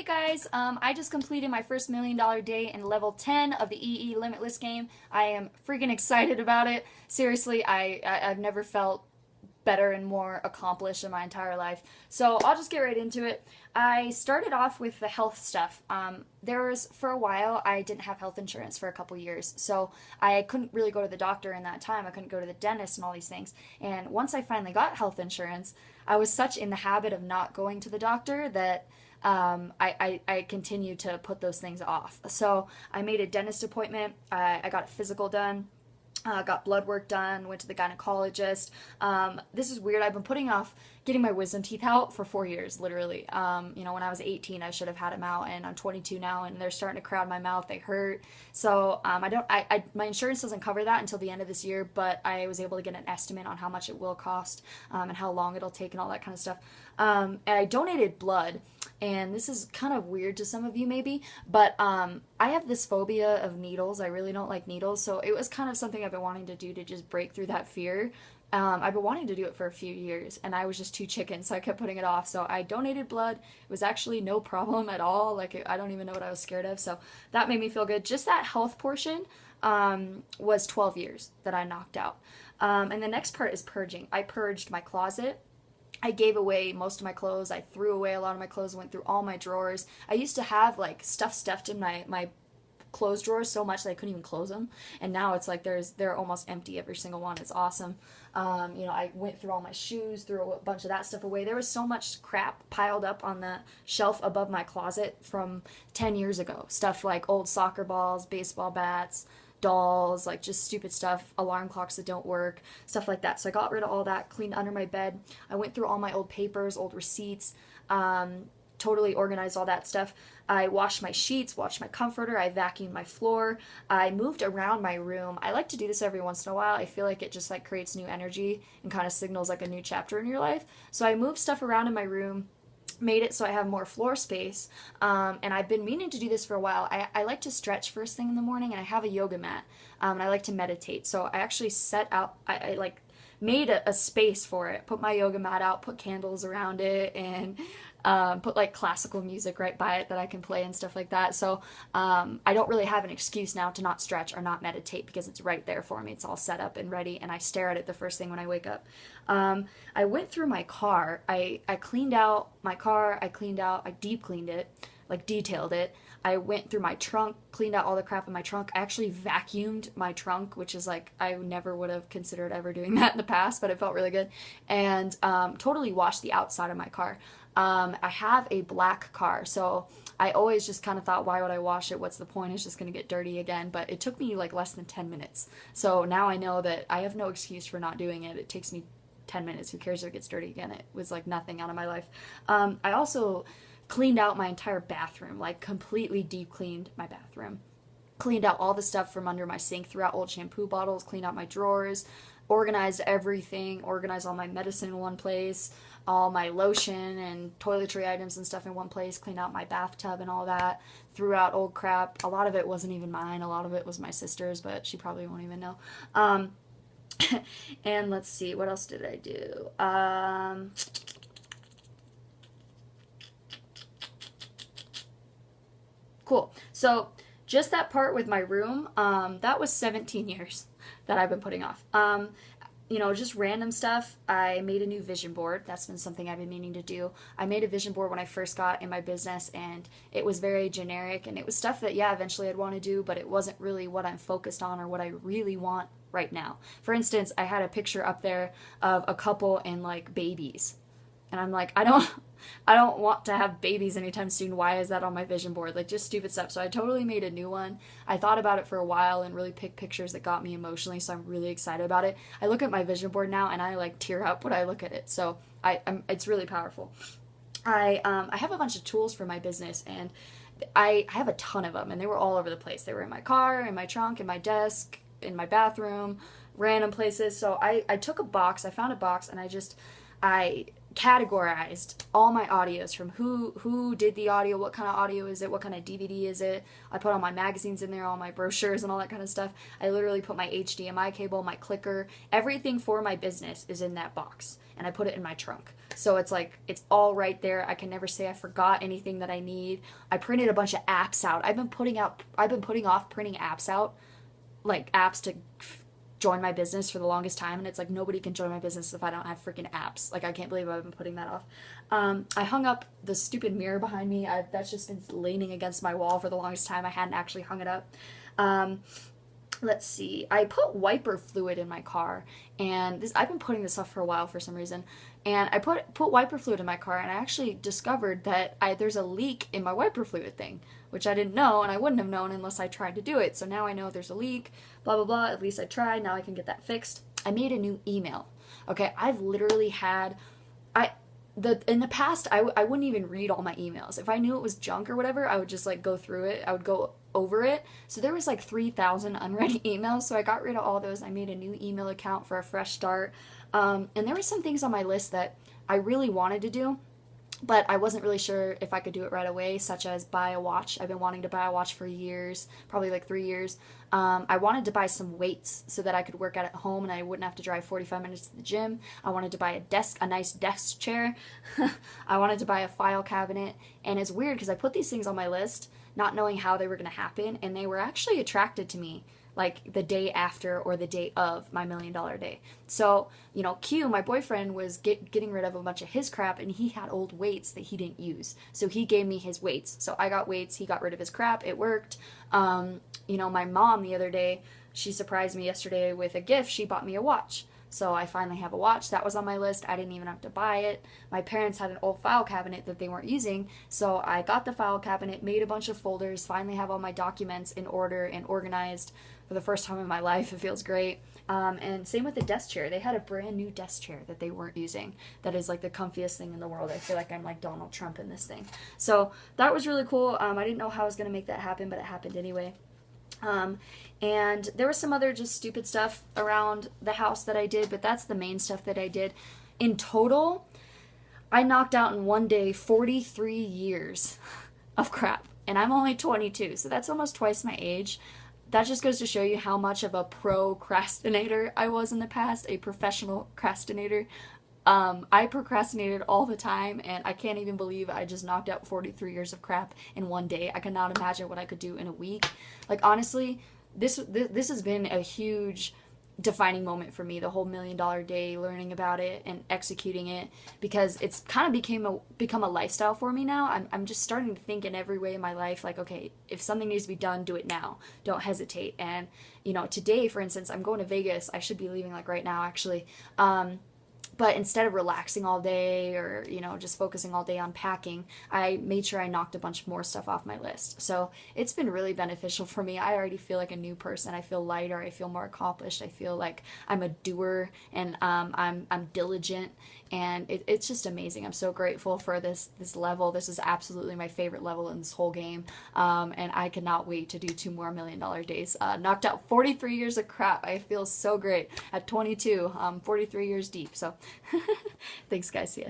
guys, I just completed my first $1 million day in level 10 of the EE Limitless game. I am freaking excited about it. Seriously, I've never felt better and more accomplished in my entire life. So I'll just get right into it. I started off with the health stuff. For a while, I didn't have health insurance for a couple years. So I couldn't really go to the doctor in that time. I couldn't go to the dentist and all these things. And once I finally got health insurance, I was such in the habit of not going to the doctor that I continue to put those things off. So I made a dentist appointment. I got a physical done. Got blood work done, went to the gynecologist. This is weird. I've been putting off getting my wisdom teeth out for 4 years, literally. When I was 18, I should have had them out, and I'm 22 now, and they're starting to crowd my mouth. They hurt. So my insurance doesn't cover that until the end of this year, but I was able to get an estimate on how much it will cost, and how long it'll take and all that kind of stuff. And I donated blood, and this is kind of weird to some of you maybe, but I have this phobia of needles. I really don't like needles, so it was kind of something I've been wanting to do to just break through that fear. I've been wanting to do it for a few years, and I was just too chicken, so I kept putting it off. So I donated blood. It was actually no problem at all. I don't even know what I was scared of, so that made me feel good. Just that health portion was 12 years that I knocked out. And the next part is purging. I purged my closet. I gave away most of my clothes. I threw away a lot of my clothes, went through all my drawers. I used to have stuff stuffed in my clothes drawers so much that I couldn't even close them. And now it's like they're almost empty, every single one. It's awesome. I went through all my shoes, threw a bunch of that stuff away. There was so much crap piled up on the shelf above my closet from 10 years ago. Stuff like old soccer balls, baseball bats, dolls, like just stupid stuff, alarm clocks that don't work, stuff like that. So I got rid of all that, cleaned under my bed. I went through all my old papers, old receipts, totally organized all that stuff. I washed my sheets, washed my comforter, I vacuumed my floor. I moved around my room. I like to do this every once in a while. I feel like it just creates new energy and kind of signals like a new chapter in your life. So I moved stuff around in my room, made it so I have more floor space, and I've been meaning to do this for a while. I like to stretch first thing in the morning, and I have a yoga mat, and I like to meditate. So I actually set out, I made a space for it, put my yoga mat out, put candles around it, and put classical music right by it that I can play and stuff like that. So I don't really have an excuse now to not stretch or not meditate because it's right there for me. It's all set up and ready, and I stare at it the first thing when I wake up. I went through my car. I cleaned out my car. I deep cleaned it, detailed it. I went through my trunk, cleaned out all the crap in my trunk. I actually vacuumed my trunk, which is I never would have considered ever doing that in the past, but it felt really good. And totally washed the outside of my car. I have a black car, so I always just kind of thought, why would I wash it? What's the point? It's just going to get dirty again. But it took me less than 10 minutes. So now I know that I have no excuse for not doing it. It takes me 10 minutes. Who cares if it gets dirty again? It was nothing out of my life. I also cleaned out my entire bathroom, completely deep cleaned my bathroom. Cleaned out all the stuff from under my sink, threw out old shampoo bottles, cleaned out my drawers, organized everything, organized all my medicine in one place, all my lotion and toiletry items and stuff in one place, cleaned out my bathtub and all that, threw out old crap. A lot of it wasn't even mine. A lot of it was my sister's, but she probably won't even know. And let's see, what else did I do? Cool. So just that part with my room, that was 17 years that I've been putting off. Just random stuff. I made a new vision board. That's been something I've been meaning to do. I made a vision board when I first got in my business, and it was very generic, and it was stuff that, yeah, eventually I'd want to do, but it wasn't really what I'm focused on or what I really want right now. For instance, I had a picture up there of a couple and babies. And I'm like, I don't want to have babies anytime soon. Why is that on my vision board? Just stupid stuff. So I totally made a new one. I thought about it for a while and really picked pictures that got me emotionally. So I'm really excited about it. I look at my vision board now and I tear up when I look at it. So it's really powerful. I have a bunch of tools for my business, and I have a ton of them, and they were all over the place. They were in my car, in my trunk, in my desk, in my bathroom, random places. So I took a box. I found a box, and I categorized all my audios from who did the audio, what kind of audio is it, what kind of DVD is it. I put all my magazines in there, all my brochures and all that kind of stuff. I literally put my HDMI cable, my clicker, everything for my business is in that box, and I put it in my trunk. So it's like, it's all right there. I can never say I forgot anything that I need. I printed a bunch of apps out. I've been putting off printing apps out, like apps to join my business for the longest time, and it's like nobody can join my business if I don't have freaking apps. Like, I can't believe I've been putting that off. I hung up the stupid mirror behind me. That's just been leaning against my wall for the longest time. I hadn't actually hung it up. Let's see. I put wiper fluid in my car, and I've been putting this off for a while for some reason. And I put wiper fluid in my car, and I actually discovered that there's a leak in my wiper fluid thing, which I didn't know, and I wouldn't have known unless I tried to do it. So now I know there's a leak, blah, blah, blah. At least I tried. Now I can get that fixed. I made a new email. Okay, I've literally had, in the past, I wouldn't even read all my emails. If I knew it was junk or whatever, I would just like go through it. I would go over it. So there was like 3,000 unread emails. So I got rid of all those. I made a new email account for a fresh start. And there were some things on my list that I really wanted to do, but I wasn't really sure if I could do it right away, such as buy a watch. I've been wanting to buy a watch for years, probably like 3 years. I wanted to buy some weights so that I could work out at home and I wouldn't have to drive 45 minutes to the gym. I wanted to buy a nice desk chair. I wanted to buy a file cabinet. And it's weird because I put these things on my list not knowing how they were going to happen, and they were actually attracted to me like the day after or the day of my $1 million day. So, Q, my boyfriend, was getting rid of a bunch of his crap, and he had old weights that he didn't use. So he gave me his weights. So I got weights, he got rid of his crap, it worked. My mom the other day, she surprised me yesterday with a gift. She bought me a watch. So I finally have a watch. That was on my list. I didn't even have to buy it. My parents had an old file cabinet that they weren't using, so I got the file cabinet, made a bunch of folders, finally have all my documents in order and organized for the first time in my life. It feels great. And same with the desk chair. They had a brand new desk chair that they weren't using. That is like the comfiest thing in the world. I feel like I'm like Donald Trump in this thing. So that was really cool. I didn't know how I was going to make that happen, but it happened anyway. And there was some other just stupid stuff around the house that I did, but that's the main stuff that I did. In total, I knocked out in one day 43 years of crap, and I'm only 22, so that's almost twice my age. That just goes to show you how much of a procrastinator I was in the past, a professional procrastinator. I procrastinated all the time, and I can't even believe I just knocked out 43 years of crap in one day. I cannot imagine what I could do in a week. Like, honestly, this has been a huge defining moment for me, the whole $1 million day, learning about it and executing it, because it's kind of become a lifestyle for me now. I'm just starting to think in every way in my life, like, okay, if something needs to be done, do it now. Don't hesitate. And, today, for instance, I'm going to Vegas. I should be leaving like right now, actually. But instead of relaxing all day or, just focusing all day on packing, I made sure I knocked a bunch more stuff off my list. So it's been really beneficial for me. I already feel like a new person. I feel lighter. I feel more accomplished. I feel like I'm a doer, and I'm diligent, and it's just amazing. I'm so grateful for this level. This is absolutely my favorite level in this whole game, and I cannot wait to do 2 more $1 million days. Knocked out 43 years of crap. I feel so great at 22. 43 years deep. So thanks, guys. See ya.